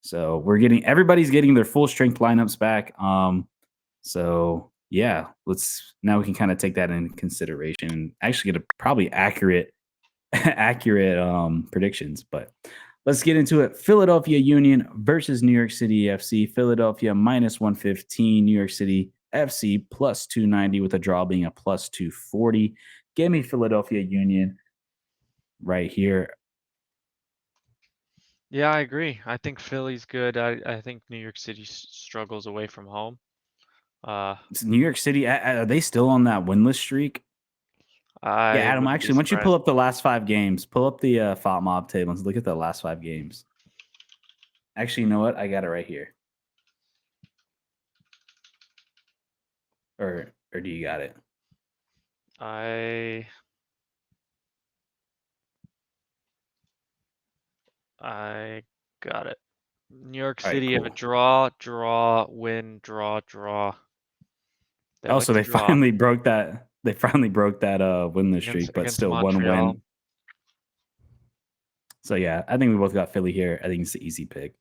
So everybody's getting their full strength lineups back. So yeah, let's now we can kind of take that into consideration and actually get a probably accurate accurate predictions. But let's get into it. Philadelphia Union versus New York City FC. Philadelphia minus 115, New York City FC plus 290 with a draw being a plus 240. Give me Philadelphia Union right here. Yeah, I agree. I think Philly's good. I think New York City struggles away from home. New York City, are they still on that winless streak? Yeah, I Adam, wouldn't be actually, once you pull surprised. up the last 5 games, pull up the, FOT mob table and look at the last 5 games. Actually, you know what? I got it right here. Or do you got it? I I got it. New York Alright, City have a cool. draw, win, draw. They Oh, like so to they draw finally broke that winless against streak, but against still 1 Montreal. win. So, yeah, I think we both got Philly here. I think it's the easy pick.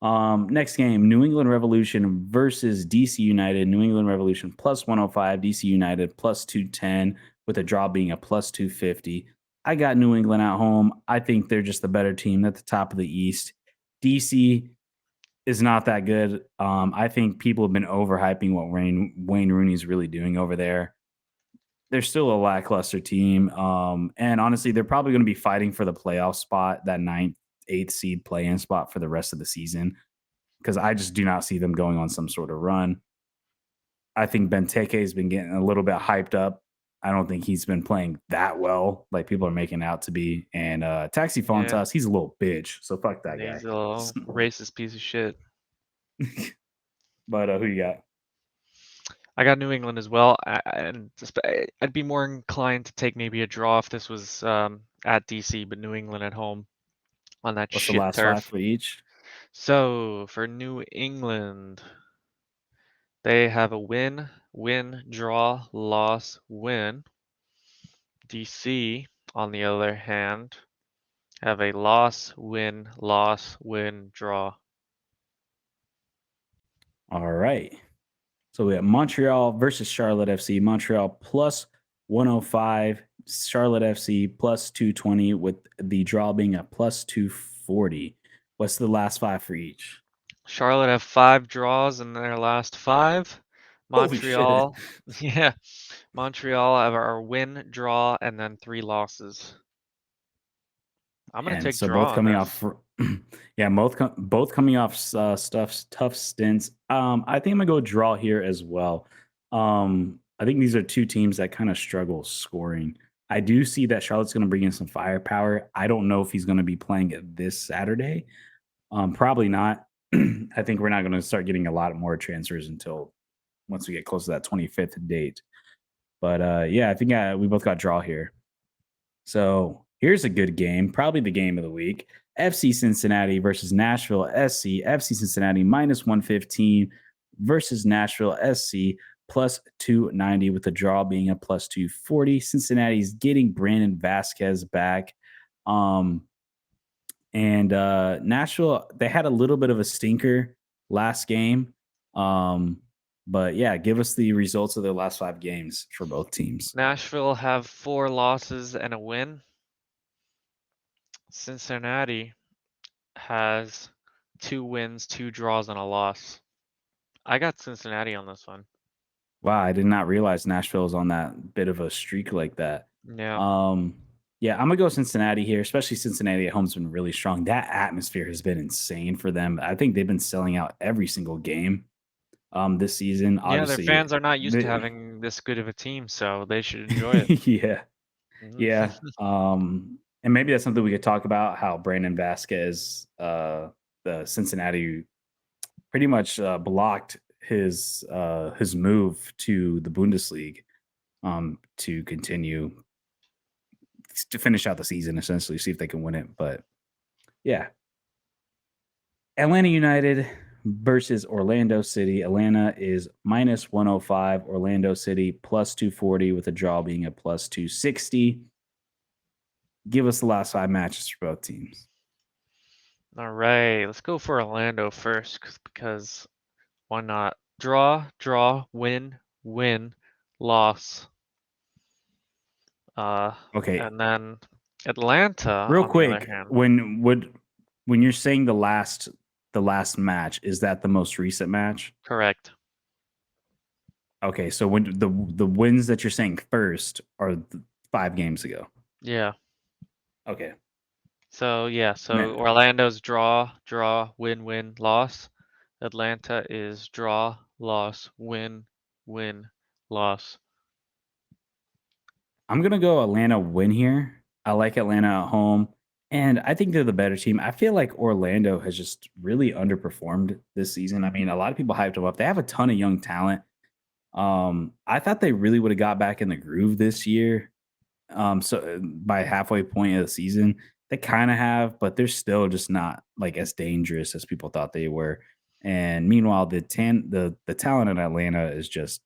Next game, New England Revolution versus DC United. New England Revolution plus 105, DC United plus 210, with a draw being a plus 250. I got New England at home. I think they're just the better team at the top of the East. DC is not that good. I think people have been overhyping what Wayne Rooney's really doing over there. They're still a lackluster team. And honestly, they're probably going to be fighting for the playoff spot, that ninth, eighth seed play-in spot for the rest of the season, because I just do not see them going on some sort of run. I think Benteke has been getting a little bit hyped up. I don't think he's been playing that well, like people are making out to be. And Taxi Yeah, Fontas, he's a little bitch. So fuck that he's guy. a little racist piece of shit. But who you got? I got New England as well, and I'd be more inclined to take maybe a draw if this was at DC, but New England at home on that What's the shit last 5 turf. for each? So for New England, they have a win, draw, loss, win. DC, on the other hand, have a loss, win, draw. All right. So we have Montreal versus Charlotte FC. Montreal plus 105, Charlotte FC plus 220, with the draw being a plus 240. What's the last 5 for each? Charlotte have 5 draws in their last 5. Holy shit. Montreal, yeah, Montreal have our win, draw, and then 3 losses. I'm gonna And take so draw both on coming this. off, yeah, both coming off tough stints. I think I'm gonna go draw here as well. I think these are two teams that kind of struggle scoring. I do see that Charlotte's going to bring in some firepower. I don't know if he's going to be playing it this Saturday. Probably not. I think we're not going to start getting a lot more transfers until once we get close to that 25th date. But yeah, I think we both got draw here. So here's a good game, probably the game of the week. FC Cincinnati versus Nashville SC. FC Cincinnati minus 115 versus Nashville SC plus 290, with the draw being a plus 240. Cincinnati's getting Brandon Vasquez back. And Nashville, they had a little bit of a stinker last game. But yeah, give us the results of their last 5 games for both teams. Nashville have 4 losses and a win. Cincinnati has 2 wins, 2 draws, and a loss. I got Cincinnati on this one. Wow, I did not realize Nashville is on that bit of a streak like that. Yeah. Um, yeah, I'm gonna go Cincinnati here, especially Cincinnati at home's been really strong. That atmosphere has been insane for them. I think they've been selling out every single game this season. Yeah, their Obviously, fans are not used to the, having this good of a team, so they should enjoy it. yeah, Mhm. yeah. And maybe that's something we could talk about, how Brandon Vasquez, the Cincinnati, pretty much blocked his move to the Bundesliga to continue to finish out the season, essentially, see if they can win it. But yeah, Atlanta United versus Orlando City. Atlanta is minus 105, Orlando City plus 240, with a draw being a plus 260. Give us the last 5 matches for both teams. All right, let's go for Orlando first, because why not? Draw, win, win, loss. Uh, Okay, and then Atlanta, real on the other quick, hand, when you're saying the last match, is that the most recent match? correct. Okay, so when the wins that you're saying first are 5 games ago. Yeah. Okay. So yeah, so Man, Orlando's draw, win, win, loss. Atlanta is draw, loss, win, win, loss. I'm gonna go Atlanta win here. I like Atlanta at home, and I think they're the better team. I feel like Orlando has just really underperformed this season. I mean, a lot of people hyped them up. They have a ton of young talent. I thought they really would have got back in the groove this year. By halfway point of the season, they kind of have, but they're still just not like as dangerous as people thought they were. And meanwhile, the talent in Atlanta is just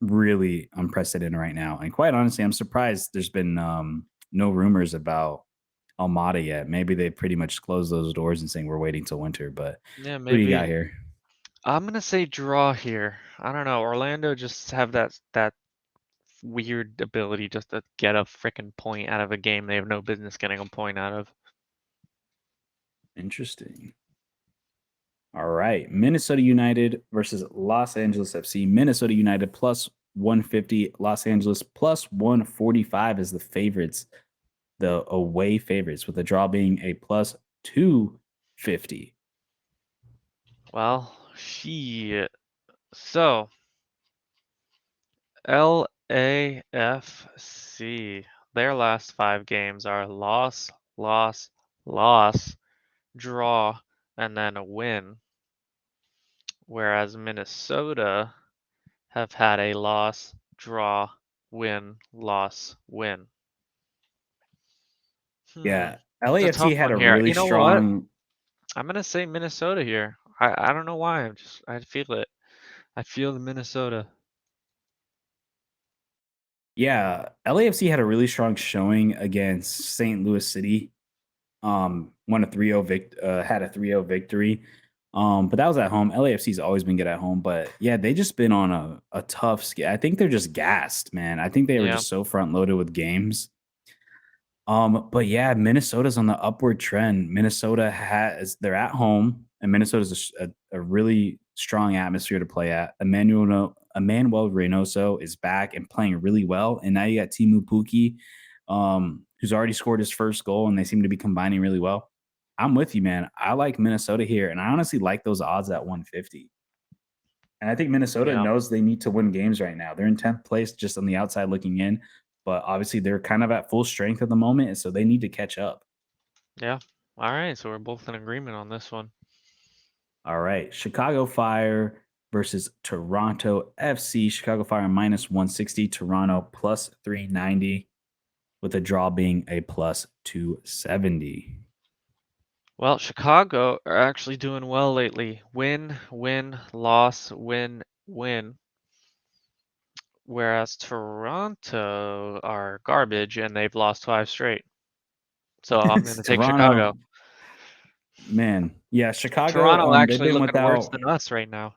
really unprecedented right now. And quite honestly, I'm surprised there's been no rumors about Almada yet. Maybe they pretty much closed those doors and saying we're waiting till winter. But Yeah, who do you got maybe here? I'm gonna say draw here. I don't know. Orlando just have that weird ability just to get a freaking point out of a game they have no business getting a point out of. Interesting. All right. Minnesota United versus Los Angeles FC. Minnesota United plus 150, Los Angeles plus 145 is the favorites, the away favorites, with the draw being a plus 250. Well, shit. So LAFC, their last 5 games are loss, loss, loss, draw, and then a win. Whereas Minnesota have had a loss, draw, win, loss, win. Yeah. It's a LAFC tough had one a here. really You know what? strong. I'm gonna say Minnesota here. I don't know why. I feel it. I feel the Minnesota. Yeah. LAFC had a really strong showing against St. Louis City. Won a 3-0 had a 3-0 victory. But that was at home. LAFC's always been good at home, but yeah, they just been on a tough I think they're just gassed, man. I think they were Yeah, just so front loaded with games. But yeah, Minnesota's on the upward trend. Minnesota has they're at home, and Minnesota's a really strong atmosphere to play at. Emmanuel Reynoso is back and playing really well, and now you got Timu Puki, who's already scored his first goal, and they seem to be combining really well. I'm with you, man. I like Minnesota here, and I honestly like those odds at 150. And I think Minnesota yeah, knows they need to win games right now. They're in 10th place just on the outside looking in, but obviously they're kind of at full strength at the moment, and so they need to catch up. yeah. All right, so we're both in agreement on this one. All right. Chicago Fire versus Toronto FC. Chicago Fire minus 160, Toronto plus 390, with the draw being a plus 270. Well, Chicago are actually doing well lately. Win, win, loss, win, win. Whereas Toronto are garbage and they've lost 5 straight. So I'm going to take Chicago. Toronto, man. Yeah, Chicago, Toronto they've actually been looking worse without. than us right now.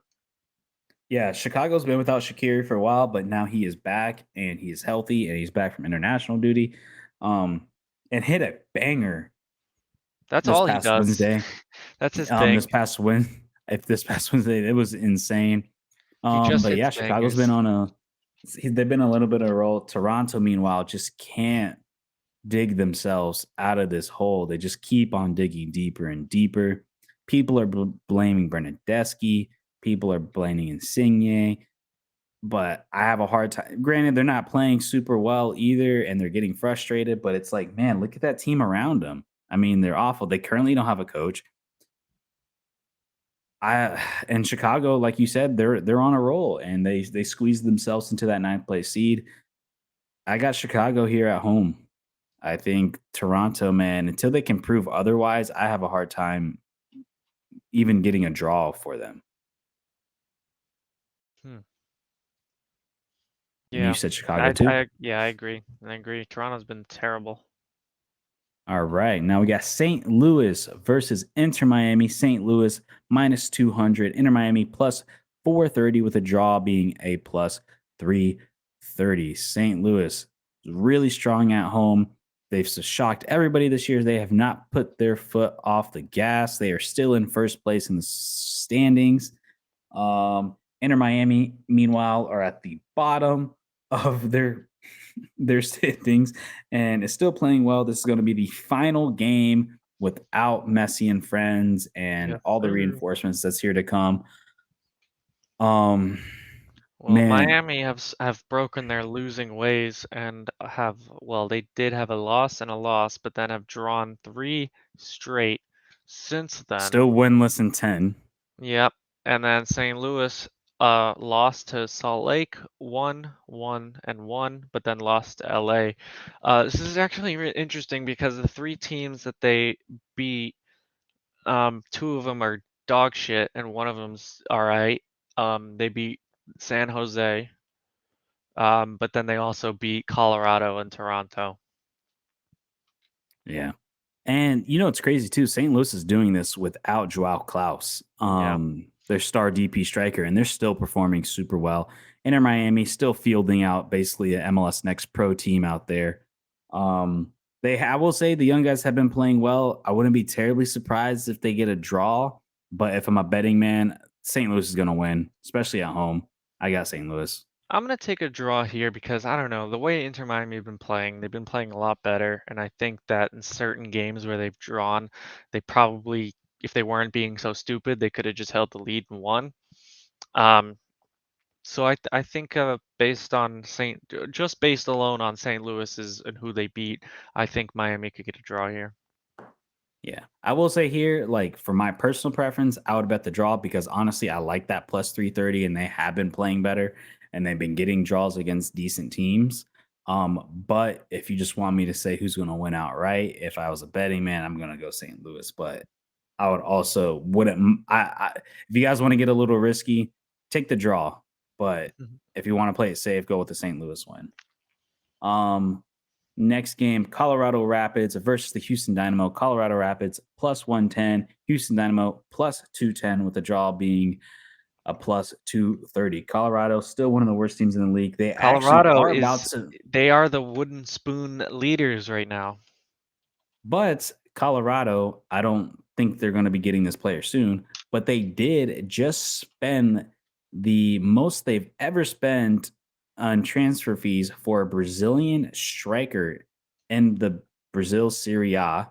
Yeah, Chicago's been without Shakiri for a while, but now he is back and he is healthy and he's back from international duty. Um, and hit a banger That's this all he past does. Wednesday. That's his thing. This past win, if this past Wednesday, it was insane. He just But hits yeah, Chicago's bangers. been on they've been a little bit of a roll. Toronto, meanwhile, just can't dig themselves out of this hole. They just keep on digging deeper and deeper. People are blaming Bernadeschi. People are blaming Insigne. But I have a hard time. Granted, they're not playing super well either, and they're getting frustrated. But it's like, man, look at that team around them. I mean, they're awful. They currently don't have a coach. I and Chicago, like you said, they're on a roll, and they squeezed themselves into that ninth place seed. I got Chicago here at home. I think Toronto, man, until they can prove otherwise, I have a hard time even getting a draw for them. Hmm. And you Yeah. said Chicago too? Yeah, I agree. I agree. Toronto's been terrible. All right. Now we got St. Louis versus Inter Miami. St. Louis minus 200. Inter Miami plus 430 with a draw being a plus 330. St. Louis is really strong at home. They've shocked everybody this year. They have not put their foot off the gas. They are still in first place in the standings. Inter Miami, meanwhile, are at the bottom of their standings and is still playing well. This is going to be the final game without Messi and friends and Yes, all the sir. reinforcements that's here to come. Um, Well, man, Miami have broken their losing ways and they did have a loss and a loss, but then have drawn three straight since then. still winless in 10. Yep. And then St. Louis lost to Salt Lake, won, but then lost to LA. This is actually interesting because the three teams that they beat, two of them are dog shit and one of them's all right. They beat San Jose, but then they also beat Colorado and Toronto. Yeah. And you know it's crazy too. St. Louis is doing this without Joao Klaus, Yeah. their star DP striker, and they're still performing super well. Inter Miami still fielding out basically a MLS Next Pro team out there. Um, I will say the young guys have been playing well. I wouldn't be terribly surprised if they get a draw, but if I'm a betting man, St. Louis is going to win, especially at home. I got St. Louis. I'm gonna take a draw here because I don't know the way Inter Miami have been playing. They've been playing a lot better, and I think that in certain games where they've drawn, they probably, if they weren't being so stupid, they could have just held the lead and won. Um, so I think just based alone on St. Louis's and who they beat, I think Miami could get a draw here. Yeah. I will say here, like for my personal preference, I would bet the draw because honestly, I like that plus 330 and they have been playing better and they've been getting draws against decent teams. But if you just want me to say who's gonna win outright, if I was a betting man, I'm gonna go St. Louis. But I would also wouldn't I if you guys want to get a little risky, take the draw. But Mhm. if you want to play it safe, go with the St. Louis win. Um, Next game, Colorado Rapids versus the Houston Dynamo. Colorado Rapids plus 110, Houston Dynamo plus 210, with the draw being a plus 230. Colorado, still one of the worst teams in the league. They actually Colorado are about is to, they are the wooden spoon leaders right now. but Colorado, I don't think they're going to be getting this player soon, but they did just spend the most they've ever spent on transfer fees for a Brazilian striker in the Brazil Serie A.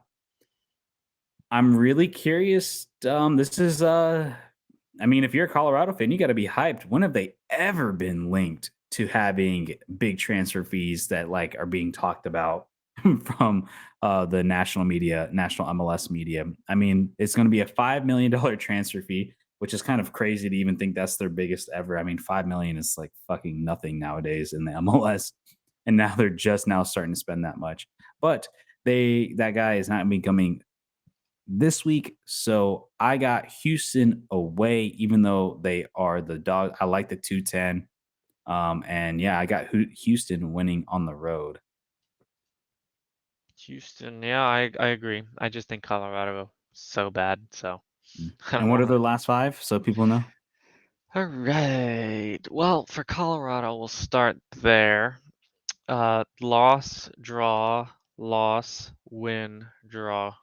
I'm really curious. This is I mean, if you're a Colorado fan, you got to be hyped. When have they ever been linked to having big transfer fees that like are being talked about from the national media, national MLS media? I mean, it's going to be a $5 million transfer fee, which is kind of crazy to even think that's their biggest ever. I mean, 5 million is like fucking nothing nowadays in the MLS, and now they're just now starting to spend that much. But that guy is not becoming this week. So I got Houston away, even though they are the dog. I like the 210. And yeah, I got Houston winning on the road. Houston, yeah, I agree. I just think Colorado so bad, so Mm. I don't And what are know. the last five? So people know. All right. Well, for Colorado, we'll start there. Loss, draw, loss, win, draw.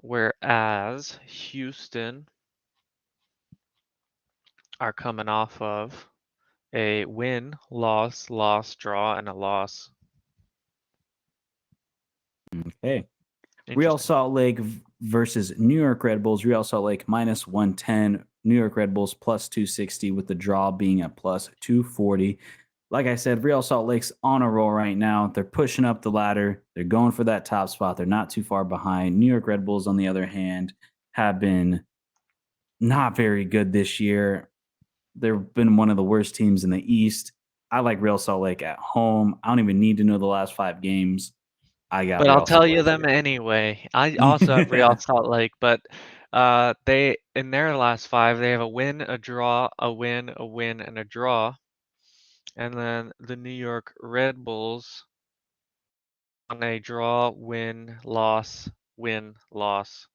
Whereas Houston are coming off of a win, loss, loss, draw, and a loss. Okay. Real Interesting. Salt Lake versus New York Red Bulls. Real Salt Lake minus 110. New York Red Bulls plus 260 with the draw being at plus 240. Like I said, Real Salt Lake's on a roll right now. They're pushing up the ladder. They're going for that top spot. They're not too far behind. New York Red Bulls, on the other hand, have been not very good this year. They've been one of the worst teams in the East. I like Real Salt Lake at home. I don't even need to know the last 5 games. I got But I'll Real tell Salt you Lake them here. anyway. I also have Real Salt Lake, but they in their last five, they have a win, a draw, a win, a win, and a draw. And then the New York Red Bulls on a draw, win, loss, win, loss.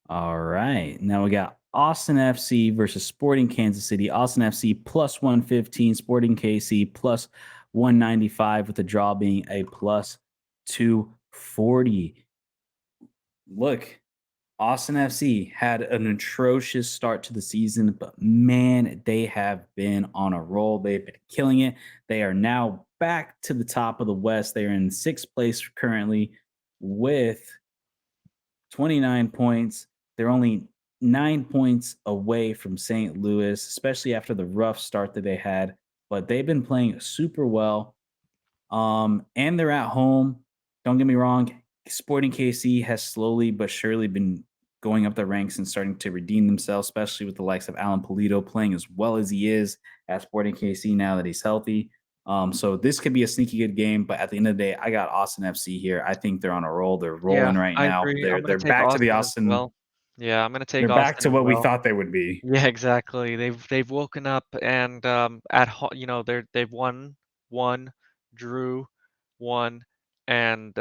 All right. Now we got Austin FC versus Sporting Kansas City. Austin FC plus 115, Sporting KC plus 195, with the draw being a plus 240. Look, Austin FC had an atrocious start to the season, but man, they have been on a roll. They've been killing it. They are now back to the top of the West. They are in sixth place currently with 29 points. They're only 9 points away from St. Louis, especially after the rough start that they had. But they've been playing super well. And they're at home. Don't get me wrong. Sporting KC has slowly but surely been going up the ranks and starting to redeem themselves, especially with the likes of Alan Polito playing as well as he is at Sporting KC now that he's healthy. So this could be a sneaky good game, but at the end of the day, I got Austin FC here. I think they're on a roll. They're Yeah, rolling right I now. agree. I'm They're gonna they're take back to the Austin as Austin. well. Yeah, I'm gonna They're take back Austin to as what we well. thought they would be. Yeah, exactly. They've woken up and they've won, drew, won, and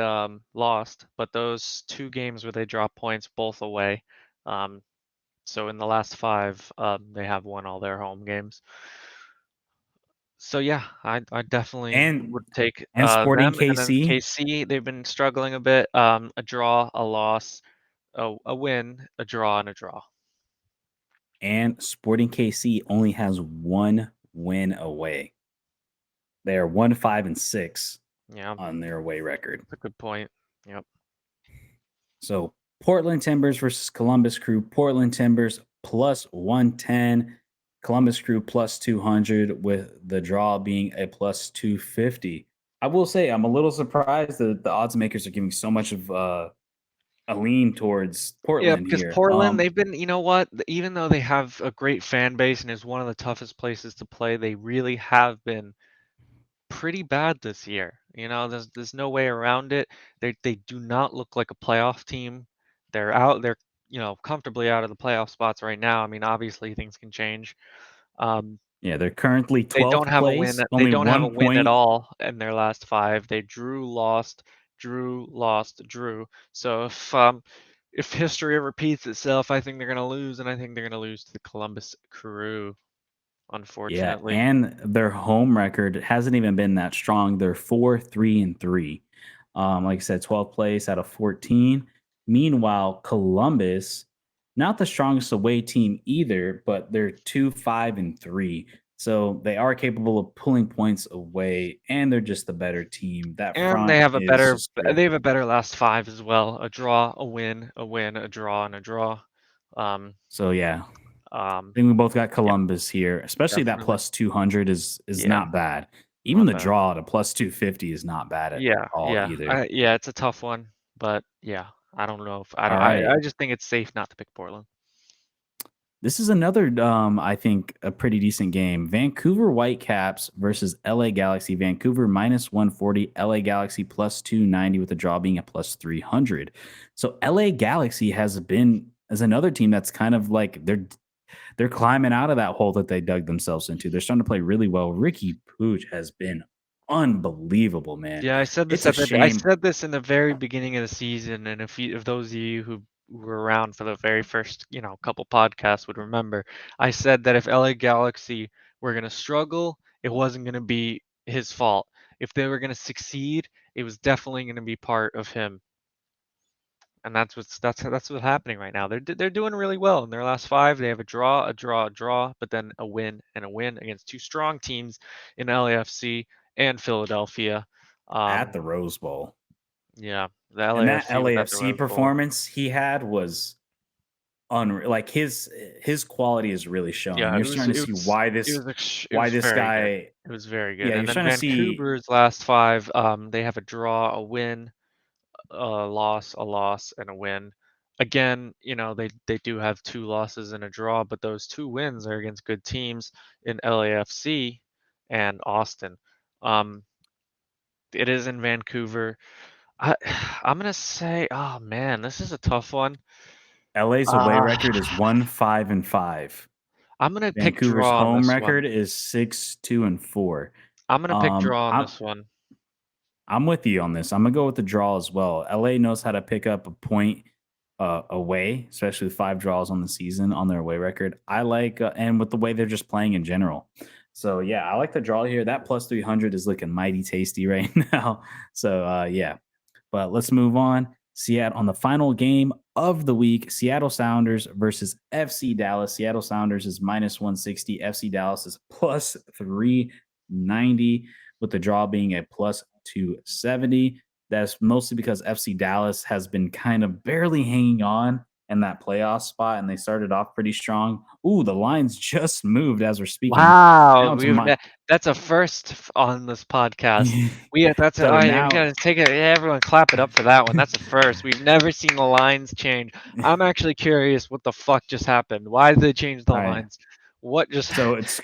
lost. But those two games where they drop points both away. Um, so in the last five, they have won all their home games. So yeah, I definitely And would take Sporting them, and then KC KC, they've been struggling a bit. A draw, a loss, a win, a draw, and a draw. and Sporting KC only has one win away. They are 1-5-6 Yeah, on their away record. that's a good point. Yep. So Portland Timbers versus Columbus Crew. Portland Timbers plus 110. Columbus Crew plus 200, with the draw being a plus 250. I will say I'm a little surprised that the odds makers are giving so much of a lean towards Yeah, Portland because here. Portland, they've been, you know what? Even though they have a great fan base and is one of the toughest places to play, they really have been pretty bad this year. There's no way around it. They do not look like a playoff team. They're comfortably out of the playoff spots right now. I mean, obviously things can change. Um, Yeah, they're currently they don't 12th have a win. place, They only don't have a one win at point. all in their last five. They drew, lost, drew, lost, drew. So if history repeats itself, I think they're gonna lose, and I think they're gonna lose to the Columbus Crew, Yeah, unfortunately. and their home record hasn't even been that strong. They're 4-3-3. Like I said, 12th place out of 14. Meanwhile, Columbus, not the strongest away team either, but they're 2-5-3. So they are capable of pulling points away, and they're just the better team. That And they front have a is better just great. they have a better last five as well. A draw, a win, a win, a draw, and a draw. Um, So yeah, um, I think we both got yeah, Columbus here, especially that definitely. plus 200 is Yeah, not bad. Even not the bad. draw at a plus 250 is not bad at Yeah, all yeah. either. Yeah, it's a tough one, but yeah, I don't know if I All don't right. I just think it's safe not to pick Portland. This is another I think a pretty decent game. Vancouver Whitecaps versus LA Galaxy. Vancouver minus 140, LA Galaxy plus 290, with the draw being a plus 300. So LA Galaxy as another team that's kind of like they're climbing out of that hole that they dug themselves into. They're starting to play really well. Ricky Pooch has been unbelievable, man. Yeah, It's a I shame. said this in the very beginning of the season, and if those of you who were around for the very first, couple podcasts would remember, I said that if LA Galaxy were gonna struggle, it wasn't gonna be his fault. If they were gonna succeed, it was definitely gonna be part of him. And that's what's happening right now. They're doing really well in their last five. They have a draw, a draw, a draw, but then a win and a win against two strong teams in LAFC and Philadelphia. At Um, the Rose Bowl. yeah, the And that LAFC was at the LAFC Rose Bowl. performance he had was unreal. Like his quality is really showing. Yeah, You're it was starting to it see was it was it why was this very good. guy. It was very Yeah, good. you're And then starting to see Vancouver's last five, they have a draw, a win, a loss, and a win. Again, they do have two losses and a draw, but those two wins are against good teams in LAFC and Austin. Um, it is in Vancouver. I I'm gonna say, oh man, this is a tough one. LA's away Uh, record is 1-5-5. I'm gonna pick Vancouver's draw on home this one. record is 6-2-4. I'm gonna pick draw on I'm this one. I'm with you on this. I'm gonna go with the draw as well. LA knows how to pick up a point away, especially with 5 draws on the season on their away record. I like and with the way they're just playing in general. So yeah, I like the draw here. That plus 300 is looking mighty tasty right now. So yeah, but let's move on. Seattle on the final game of the week, Seattle Sounders versus FC Dallas. Seattle Sounders is minus 160. FC Dallas is plus 390, with the draw being a plus 270. That's mostly because FC Dallas has been kind of barely hanging on in that playoff spot, and they started off pretty strong. Ooh, the lines just moved as we're speaking. Wow, Now it's my that's a first on this podcast. That's so alright, we now gotta take it. Yeah, everyone clap it up for that one. That's a first. We've never seen the lines change. I'm actually curious what the fuck just happened. Why did they change the all right. lines? What just So it's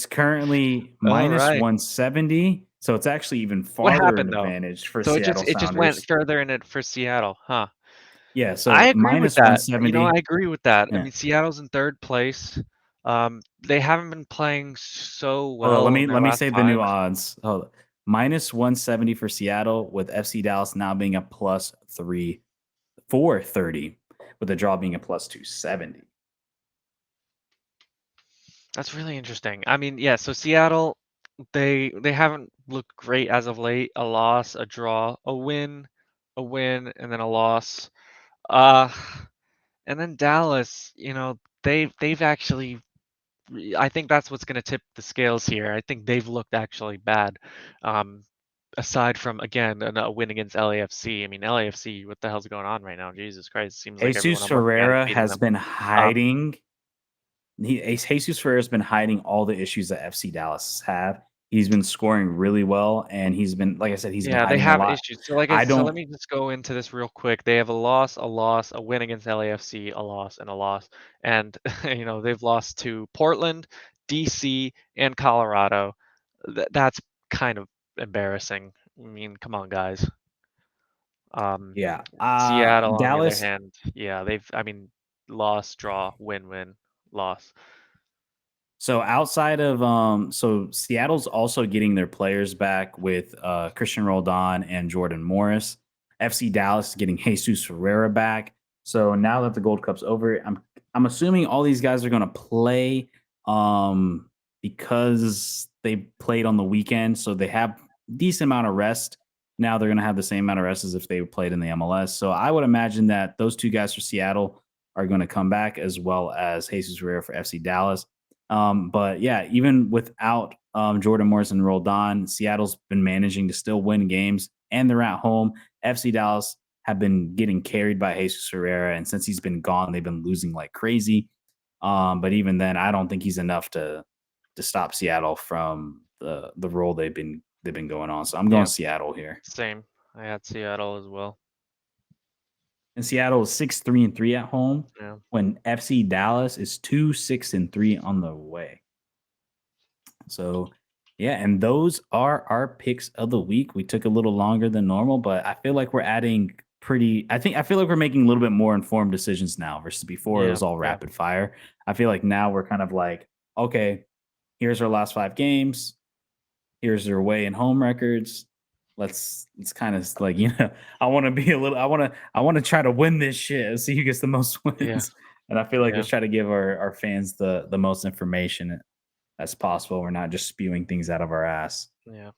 currently All minus right. 170. So it's actually even What farther an happened though? advantage for So it just Seattle it just went Sounders. further in it for Seattle, huh? Yeah, I so agree with minus that. I 170. agree with that. I Yeah. mean, Seattle's in 3rd place. They haven't been playing so Hold on, well in their let me last say the 5. new odds. Hold on. Minus 170 for Seattle, with FC Dallas now being a plus 430, with the draw being a plus 270. That's really interesting. I mean, yeah, so Seattle, they haven't looked great as of late. A loss, a draw, a win, and then a loss. Uh, and then Dallas, they've actually I think that's what's going to tip the scales here. I think they've looked actually bad. Um, aside from again a win against LAFC. I mean, LAFC, what the hell's going on right now? Jesus Christ, seems like everyone Jesus I'm looking at is Ferreira beating has them. been Um, hiding. Jesus Ferreira has been hiding all the issues that FC Dallas have. He's been scoring really well, and he's been, like I said, he's been Yeah, they hiding a have lot. issues. I So let don't. me just go into this real quick. They have a loss, a win against LAFC, a loss, and a loss. And they've lost to Portland, DC, and Colorado. That's kind of embarrassing. I mean, come on, guys. Um, Yeah. Seattle, on the other Dallas. hand, yeah, loss, draw, win, win, loss. So outside of so Seattle's also getting their players back with Christian Roldan and Jordan Morris. FC Dallas is getting Jesus Ferreira back. So now that the Gold Cup's over, I'm assuming all these guys are going to play because they played on the weekend, so they have decent amount of rest. Now they're going to have the same amount of rest as if they played in the MLS. So I would imagine that those two guys for Seattle are going to come back, as well as Jesus Ferreira for FC Dallas. But yeah, even without Jordan Morris and Roldan, Seattle's been managing to still win games, and they're at home. FC Dallas have been getting carried by Jesus Herrera, and since he's been gone, they've been losing like crazy. But even then, I don't think he's enough to stop Seattle from the role they've been going on. So I'm going Yeah, Seattle here. same. I had Seattle as well. And Seattle is 6-3-3 at home, Yeah. when FC Dallas is 2-6-3 on the way. So, yeah, and those are our picks of the week. We took a little longer than normal, but I feel like we're adding I feel like we're making a little bit more informed decisions now versus before it Yeah, was all yeah, rapid fire. I feel like now we're kind of like, okay, here's our last 5 games. Here's their away and home records. Let's kind of like, I want to be a little I want to try to win this shit. See who gets the most yeah, wins. And I feel like yeah, let's try to give our fans the most information as possible. We're not just spewing things out of our ass. yeah.